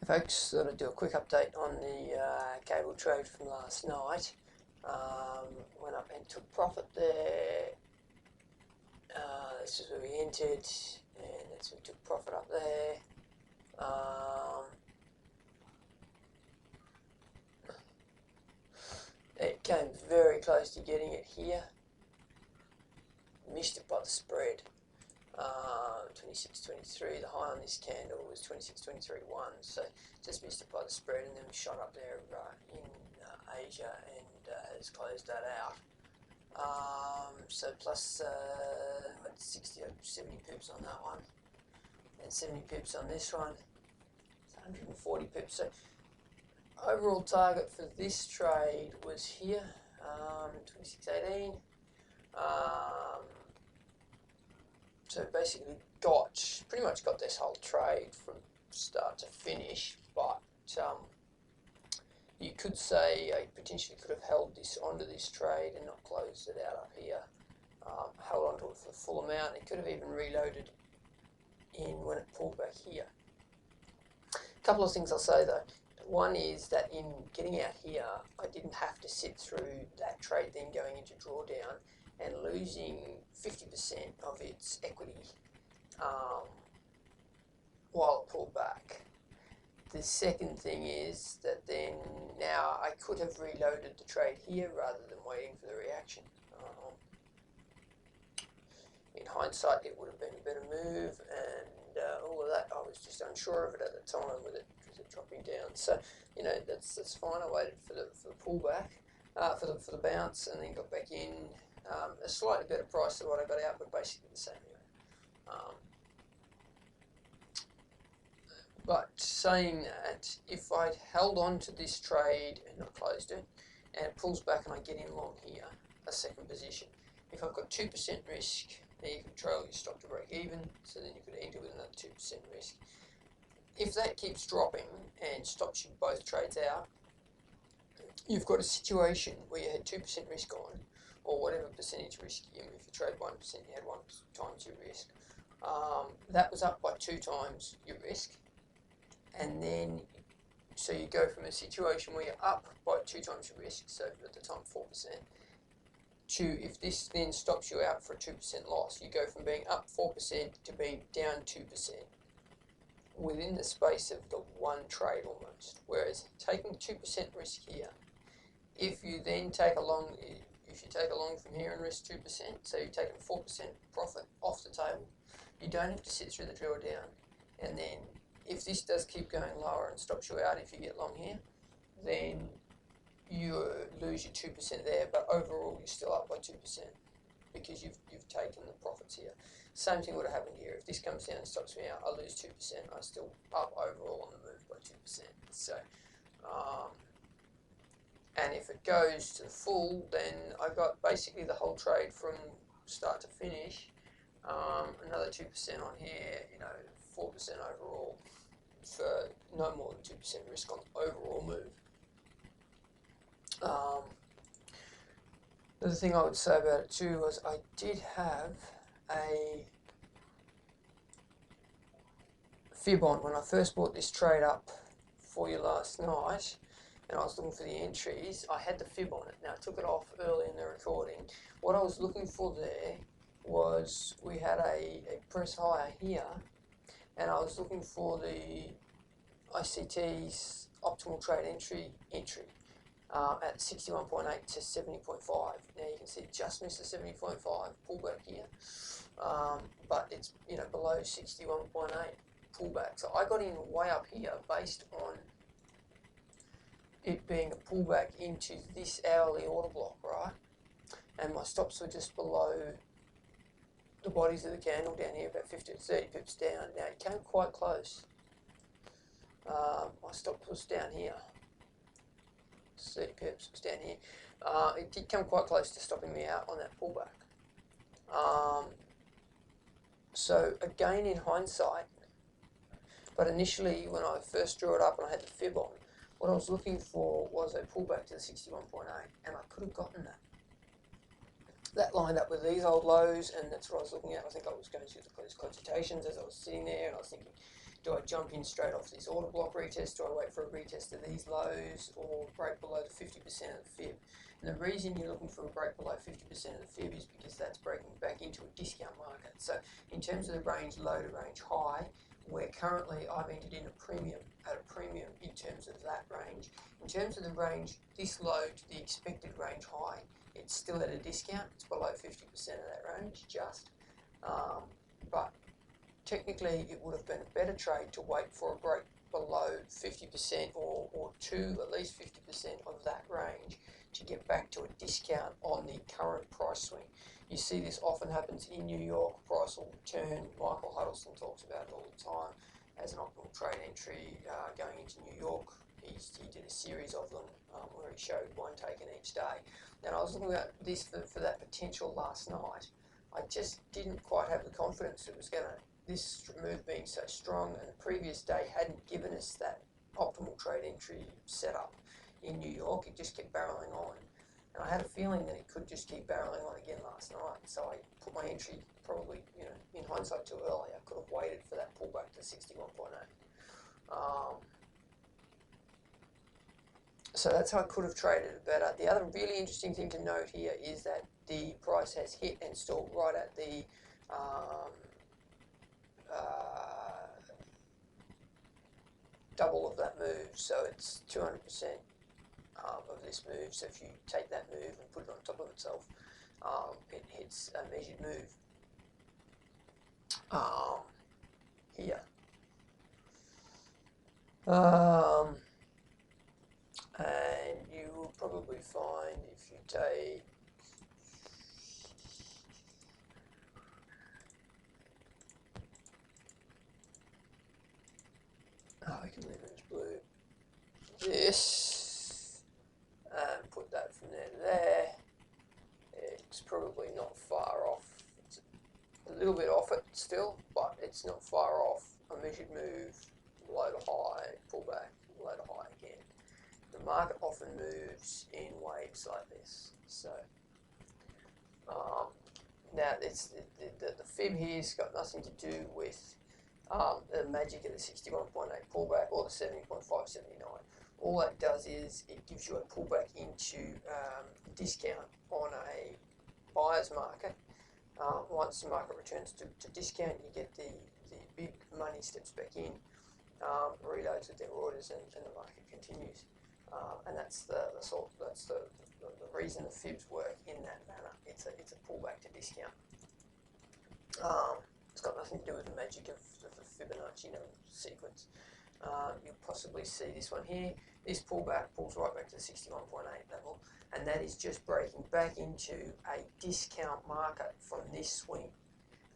Folks, thought I'd do a quick update on the cable trade from last night. Went up and took profit there. This is where we entered, and that's where we took profit up there. It came very close to getting it here. Missed it by the spread. 26.23. The high on this candle was 26.23.1, so just missed it by the spread, and then we shot up there in Asia and has closed that out. So plus 60 or 70 pips on that one, and 70 pips on this one. It's 140 pips. So overall target for this trade was here, 26.18. So basically pretty much got this whole trade from start to finish, but you could say I potentially could have held this onto this trade and not closed it out up here. Held onto it for the full amount. It could have even reloaded in when it pulled back here. A couple of things I'll say though. One is that in getting out here, I didn't have to sit through that trade then going into drawdown and losing 50% of its equity while it pulled back. The second thing is that then now I could have reloaded the trade here rather than waiting for the reaction. In hindsight, it would have been a better move, and all of that. I was just unsure of it at the time with it dropping down. So that's fine. I waited for the pullback, for the bounce, and then got back in. A slightly better price than what I got out, but basically the same. But saying that, if I'd held on to this trade and not closed it, and it pulls back and I get in long here, a second position, if I've got 2% risk, then you control your stop to break even, so then you could enter with another 2% risk. If that keeps dropping and stops you both trades out, you've got a situation where you had 2% risk on, or whatever percentage risk, if you trade 1%, you had 1 times your risk. That was up by 2 times your risk, and then so you go from a situation where you're up by 2 times your risk, so at the time 4%, to if this then stops you out for a 2% loss, you go from being up 4% to being down 2% within the space of the one trade almost. Whereas taking 2% risk here, if you then take along, if you take along from here and risk 2%, so you're taking 4% profit off the table, you don't have to sit through the drill down. And then if this does keep going lower and stops you out, if you get long here, then you lose your 2% there, but overall you're still up by 2% because you've taken the profits here. Same thing would have happened here. If this comes down and stops me out, I lose 2%. I'm still up overall on the move by 2%. So, and if it goes to the full, then I got basically the whole trade from start to finish. Another 2% on here, 4% overall for no more than 2% risk on the overall move. The other thing I would say about it too was I did have a fib on when I first bought this trade up for you last night, and I was looking for the entries. I had the fib on it. Now I took it off early in the recording. What I was looking for there was we had a press higher here, and I was looking for the ICT's optimal trade entry at 61.8 to 70.5. Now you can see just missed the 70.5 pullback here, but it's below 61.8 pullback. So I got in way up here based on it being a pullback into this hourly order block, right? And my stops were just below the bodies of the candle down here, about 50 to 30 pips down. Now it came quite close. My stop was down here. 30 pips was down here. It did come quite close to stopping me out on that pullback. So again, in hindsight, but initially when I first drew it up and I had the fib on, what I was looking for was a pullback to the 61.8, and I could have gotten that. That lined up with these old lows, and that's what I was looking at. I think I was going through the clositations as I was sitting there, and I was thinking, Do I jump in straight off this order block retest? Do I wait for a retest of these lows or break below the 50% of the fib? And the reason you're looking for a break below 50% of the fib is because that's breaking back into a discount market. So in terms of the range low to range high, where currently I've entered in at a premium in terms of that range. In terms of the range this low to the expected range high, it's still at a discount. It's below 50% of that range, just. But technically it would have been a better trade to wait for a break below 50% or to at least 50% of that range to get back to a discount on the current price swing. You see this often happens in New York. Price will return. Michael Huddleston talks about it all the time as an optimal trade entry going into New York. He did a series of them where he showed one taken each day. And I was looking at this for that potential last night. I just didn't quite have the confidence it was going to, this move being so strong, and the previous day hadn't given us that optimal trade entry setup in New York. It just kept barreling on. And I had a feeling that it could just keep barreling on again last night. So I put my entry probably, in hindsight too early. I could have waited for that pullback to 61.8. So that's how I could have traded it better. The other really interesting thing to note here is that the price has hit and stalled right at the double of that move. So it's 200% of this move. So if you take that move and put it on top of itself, it hits a measured move here. And you will probably find if you take we can leave it as blue. This and put that from there to there. It's probably not far off. It's a little bit off it still, but it's not far off a measured move, low to high, pull back, low to high again. The market often moves in waves like this. So now it's the fib here's got nothing to do with the magic of the 61.8 pullback or the 70.579. All that does is it gives you a pullback into discount on a buyer's market. Once the market returns to discount, you get the big money steps back in, reloads with their orders, and the market continues. And that's the reason the fibs work in that manner. It's a pullback to discount. It's got nothing to do with the magic of the Fibonacci sequence. You'll possibly see this one here. This pullback pulls right back to the 61.8 level, and that is just breaking back into a discount market from this swing.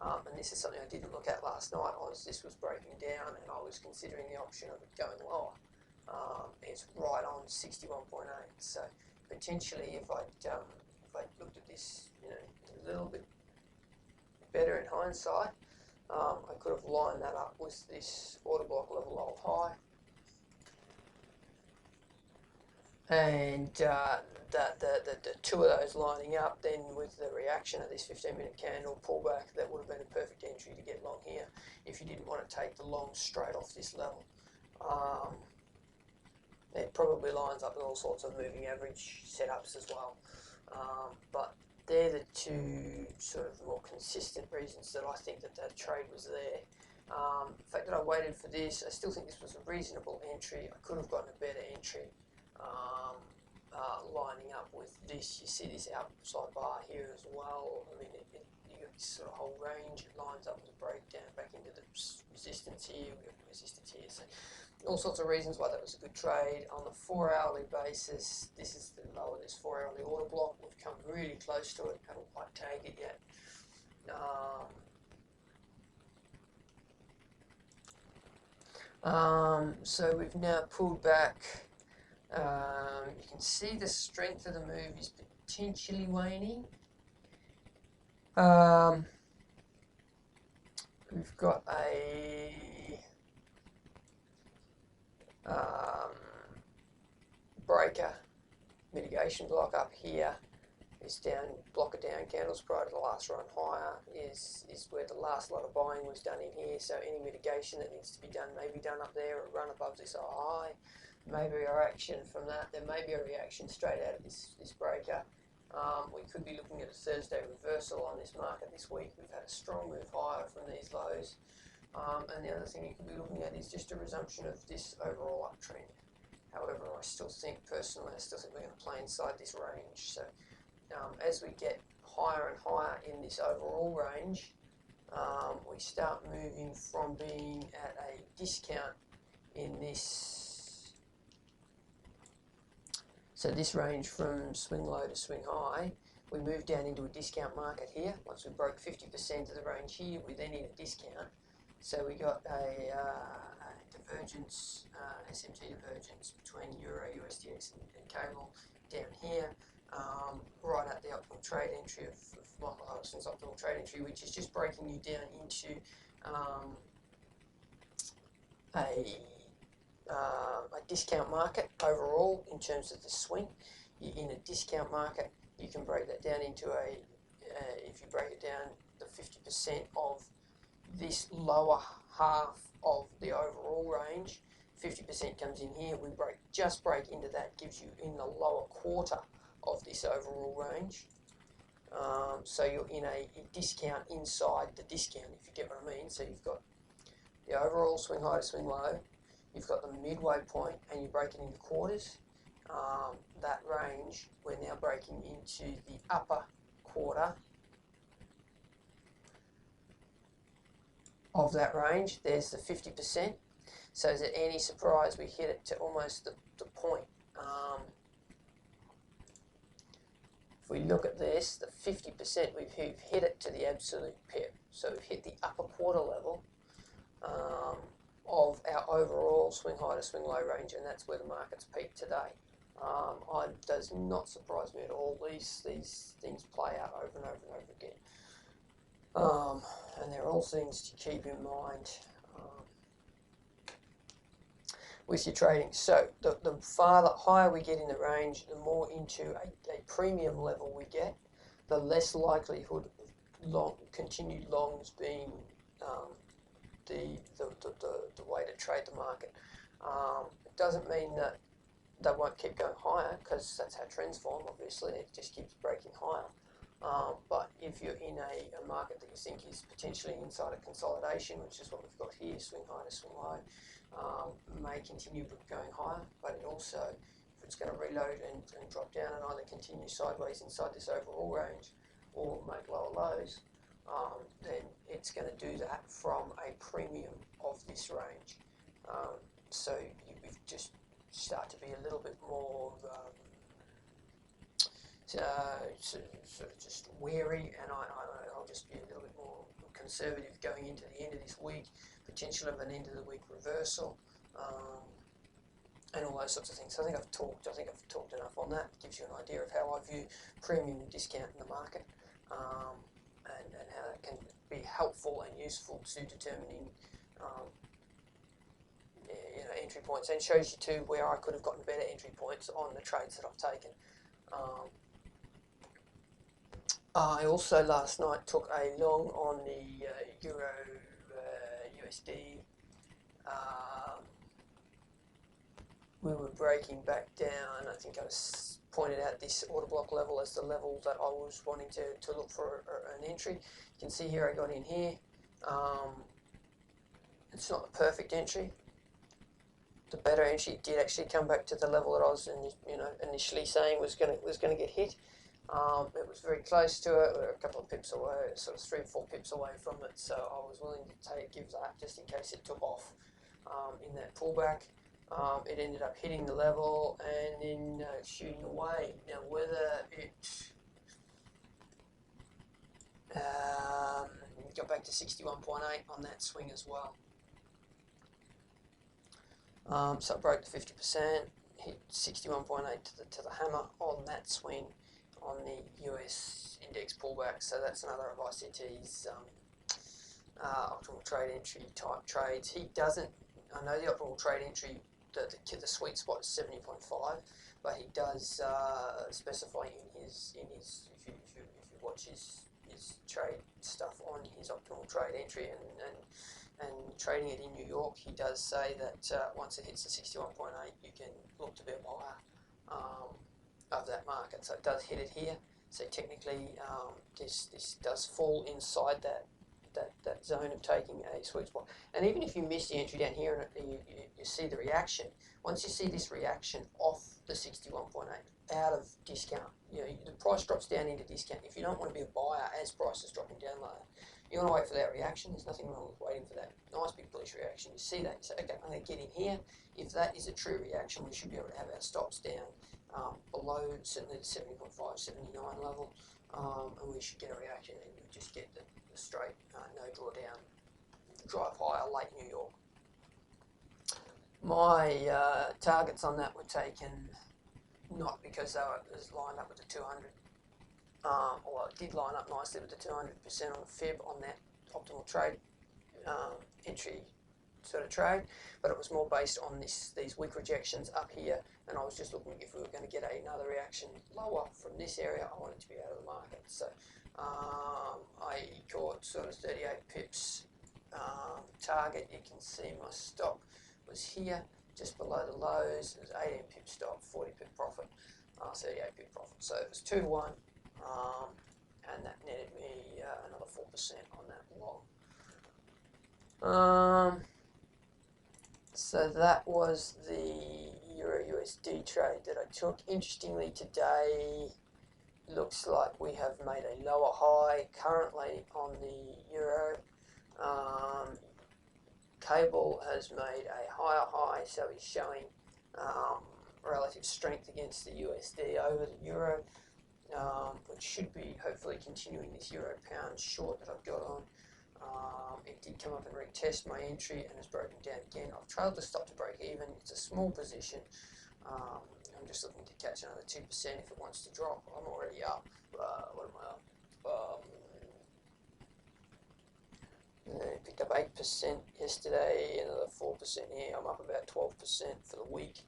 And this is something I didn't look at last night. This was breaking down, and I was considering the option of it going lower. It's right on 61.8. So potentially, if I looked at this, a little bit better in hindsight, I could have lined that up with this order block level old high, and the two of those lining up, then with the reaction of this 15-minute candle pullback, that would have been a perfect entry to get long here if you didn't want to take the long straight off this level. It probably lines up with all sorts of moving average setups as well, but they're the two sort of more consistent reasons that I think that trade was there. The fact that I waited for this, I still think this was a reasonable entry. I could have gotten a better entry lining up with this. You see this outside bar here as well. I mean, you got this sort of whole range. It lines up with a breakdown back into the resistance here. We've got resistance here. So all sorts of reasons why that was a good trade. On the 4-hourly basis, this is the lower this 4-hourly order block. We've come really close to it. Haven't quite tagged it yet. So we've now pulled back. You can see the strength of the move is potentially waning. We've got a breaker mitigation block up here, this block of down candles prior to the last run higher is where the last lot of buying was done in here. So any mitigation that needs to be done may be done up there, or run above this high. Maybe a reaction from that. There may be a reaction straight out of this breaker. We could be looking at a Thursday reversal on this market this week. We've had a strong move higher from these lows. And the other thing you could be looking at is just a resumption of this overall uptrend. However, I still think we're going to play inside this range. So as we get higher and higher in this overall range, we start moving from being at a discount in this. So this range from swing low to swing high, we move down into a discount market here. Once we broke 50% of the range here, we then need a discount. So we got a divergence, SMT divergence between Euro, USDX and cable down here, right at the optimal trade entry of Michael Hudson's optimal trade entry, which is just breaking you down into a discount market overall in terms of the swing. In a discount market, you can break that down into if you break it down, the 50% of this lower half of the overall range, 50% comes in here. We just break into that, gives you in the lower quarter of this overall range. So you're in a discount inside the discount, if you get what I mean. So you've got the overall swing high to swing low, you've got the midway point, and you break it into quarters. That range, we're now breaking into the upper quarter of that range. There's the 50%. So is it any surprise we hit it to almost the point? If we look at this, the 50%, we've hit it to the absolute pip. So we've hit the upper quarter level of our overall swing high to swing low range, and that's where the market's peaked today. It does not surprise me at all. These things play out over and over and over again. And they're all things to keep in mind with your trading. So the higher we get in the range, the more into a premium level we get, the less likelihood of continued longs being the way to trade the market. It doesn't mean that they won't keep going higher, because that's how trends form. Obviously, it just keeps breaking higher. But if you're in a market that you think is potentially inside a consolidation, which is what we've got here, swing high to swing low, may continue going higher, but it also, if it's going to reload and drop down and either continue sideways inside this overall range or make lower lows, then it's going to do that from a premium of this range. So you just start to be a little bit more sort of just wary, and I'll just be a little bit more conservative going into the end of this week, potential of an end of the week reversal, and all those sorts of things. So I think I've talked enough on that. It gives you an idea of how I view premium and discount in the market, and how that can be helpful and useful to determining entry points, and shows you too where I could have gotten better entry points on the trades that I've taken. I also last night took a long on the Euro USD. We were breaking back down. I think I was pointed out this order block level as the level that I was wanting to look for an entry. You can see here I got in here. It's not the perfect entry. The better entry did actually come back to the level that I was initially saying was going to get hit. It was very close to it. We were a couple of pips away, sort of 3 or 4 pips away from it. So I was willing to give that just in case it took off in that pullback. It ended up hitting the level and then shooting away. Now whether it got back to 61.8 on that swing as well. So it broke the 50%, hit 61.8 to the hammer on that swing on the US index pullback. So that's another of ICT's optimal trade entry type trades. He doesn't. I know the optimal trade entry, the sweet spot is 70.5, but he does specify in his if you watch his trade stuff on his optimal trade entry and trading it in New York, he does say that once it hits the 61.8, you can look to be a buyer of that market. So it does hit it here. So technically, this does fall inside that zone of taking a sweet spot. And even if you miss the entry down here and you see the reaction, once you see this reaction off the 61.8 out of discount, the price drops down into discount. If you don't want to be a buyer as price is dropping down lower, you want to wait for that reaction. There's nothing wrong with waiting for that nice big bullish reaction. You see that, you say, okay, I'm going to get in here. If that is a true reaction, we should be able to have our stops down below certainly the 70.5, 79 level, and we should get a reaction and we just get the straight no drawdown, drive higher late New York. My targets on that were taken not because they were lined up with the 200, well, it did line up nicely with the 200% on the fib on that optimal trade entry sort of trade, but it was more based on these weak rejections up here, and I was just looking if we were going to get another reaction lower from this area. I wanted to be out of the market, so I caught sort of 38 pips target. You can see my stop was here, just below the lows. It was 18 pip stop, 40 pip profit, 38 pip profit. So it was 2-1, and that netted me another 4% on that long. So that was the Euro USD trade that I took. Interestingly, today looks like we have made a lower high currently on the Euro. Cable has made a higher high, so he's showing relative strength against the USD over the Euro, which should be hopefully continuing this Euro pound short that I've got on. It did come up and retest my entry and has broken down again. I've trailed the stop to break even. It's a small position. I'm just looking to catch another 2% if it wants to drop. I'm already up. What am I up? Picked up 8% yesterday, another 4% here. I'm up about 12% for the week.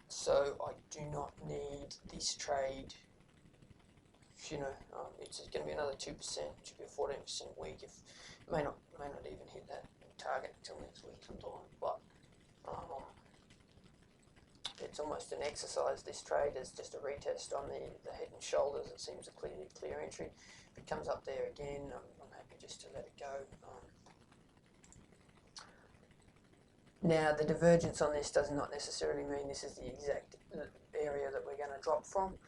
So I do not need this trade. It's going to be another 2%, it should be a 14% week. It may not even hit that target until next week sometime, but it's almost an exercise. This trade is just a retest on the head and shoulders. It seems a clear entry. If it comes up there again, I'm happy just to let it go. Now, the divergence on this does not necessarily mean this is the exact area that we're going to drop from.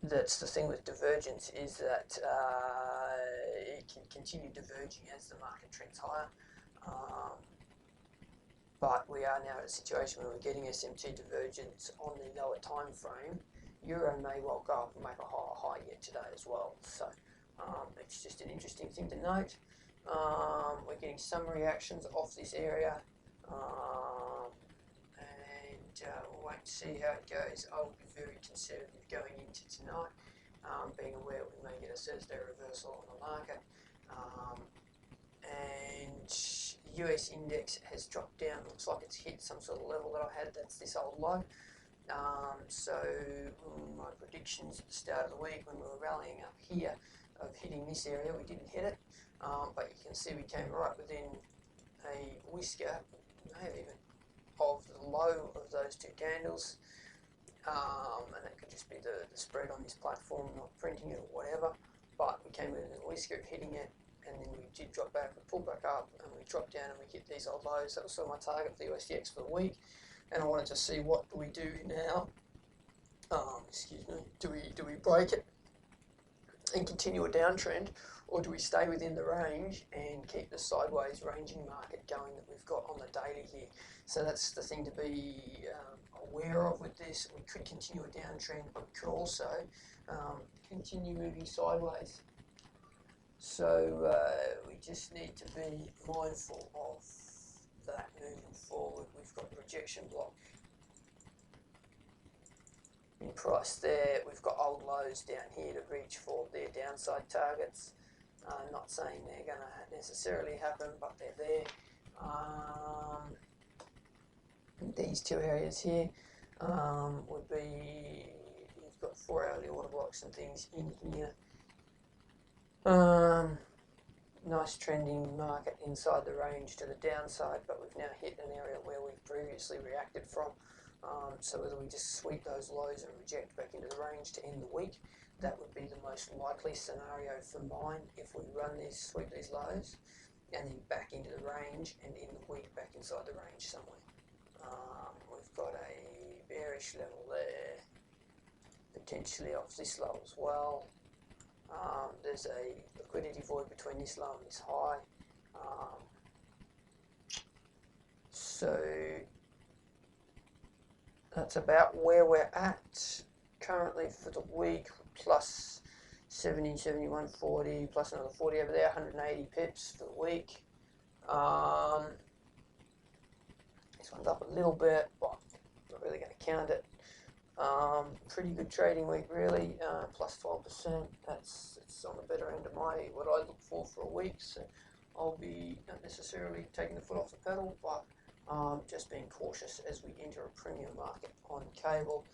That's the thing with divergence, is that it can continue diverging as the market trends higher. But we are now at a situation where we're getting SMT divergence on the lower time frame. Euro may well go up and make a higher high yet today as well. So it's just an interesting thing to note. We're getting some reactions off this area. We'll wait and see how it goes. I will be very conservative going into tonight, being aware we may get a Thursday reversal on the market. And US index has dropped down. Looks like it's hit some sort of level that I had. That's this old low. So my predictions at the start of the week when we were rallying up here of hitting this area, we didn't hit it. But you can see we came right within a whisker, may have even, of the low of those two candles, and that could just be the spread on this platform not printing it or whatever, but we came in a whisker hitting it, and then we did drop back, we pulled back up, and we dropped down and we hit these old lows. That was sort of my target for the USDX for the week, and I wanted to see what do we do now. Excuse me, do we break it and continue a downtrend, or do we stay within the range and keep the sideways ranging market going that we've got on the daily here? So that's the thing to be aware of with this. We could continue a downtrend, but we could also continue moving sideways. So we just need to be mindful of that moving forward. We've got the rejection block in price there. We've got old lows down here to reach for their downside targets. Not saying they're going to necessarily happen, but they're there. These two areas here would be, you've got 4 hourly order blocks and things in here. Nice trending market inside the range to the downside, but we've now hit an area where we've previously reacted from. So whether we just sweep those lows and reject back into the range to end the week, that would be the most likely scenario for mine if we run these, sweep these lows, and then back into the range and end the week back inside the range somewhere. We've got a bearish level there, potentially off this low as well. There's a liquidity void between this low and this high. So that's about where we're at currently for the week, plus 70, 71, 40, plus another 40 over there, 180 pips for the week. This one's up a little bit, but not really going to count it. Pretty good trading week, really, plus 12%. It's on the better end of what I look for a week. So I'll be not necessarily taking the foot off the pedal, but just being cautious as we enter a premium market on cable.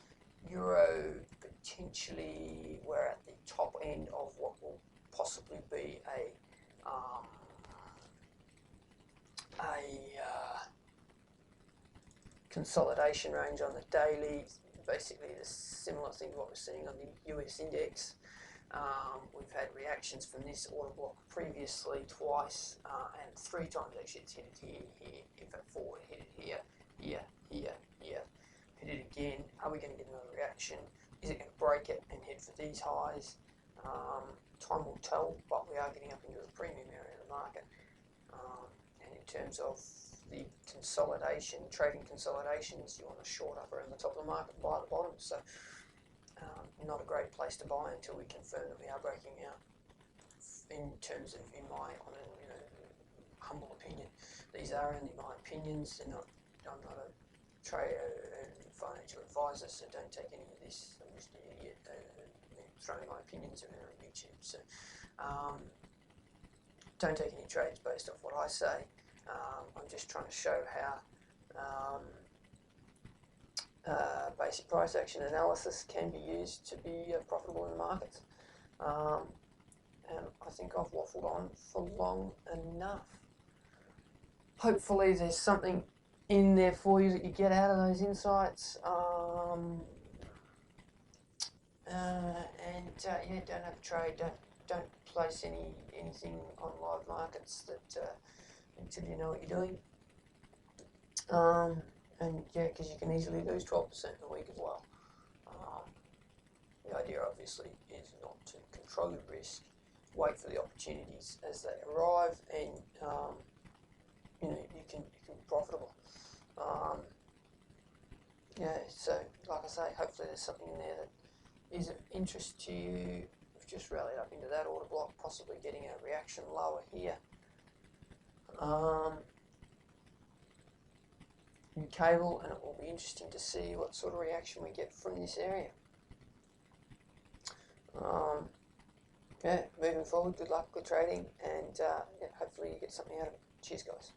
Euro, potentially we're at the top end of what will possibly be a consolidation range on the daily. Basically the similar thing to what we're seeing on the US index. We've had reactions from this order block previously twice and 3 times actually. It's hit it here, in fact 4, hit it here, here, hit it again. Are we going to get another reaction? Is it going to break it and head for these highs? Time will tell, but we are getting up into the premium area of the market. And in terms of the consolidation, trading consolidations, you want to short up around the top of the market and buy at the bottom. So not a great place to buy until we confirm that we are breaking out. In terms of, in my humble opinion, these are only my opinions. I'm not a trader and financial advisor, so don't take any of this. I'm just an idiot throwing my opinions around on YouTube. So don't take any trades based off what I say. I'm just trying to show how basic price action analysis can be used to be profitable in the markets. And I think I've waffled on for long enough. Hopefully there's something in there for you that you get out of those insights. Yeah, don't have a trade, don't place anything on live markets that until you know what you're doing. And yeah, because you can easily lose 12% in a week as well. The idea obviously is not to control your risk, wait for the opportunities as they arrive, and you can be profitable. Yeah, so like I say, hopefully there's something in there that is of interest to you. We've just rallied up into that order block, possibly getting a reaction lower here. In cable, and it will be interesting to see what sort of reaction we get from this area. Yeah, moving forward, good luck, good trading, and yeah, hopefully you get something out of it. Cheers, guys.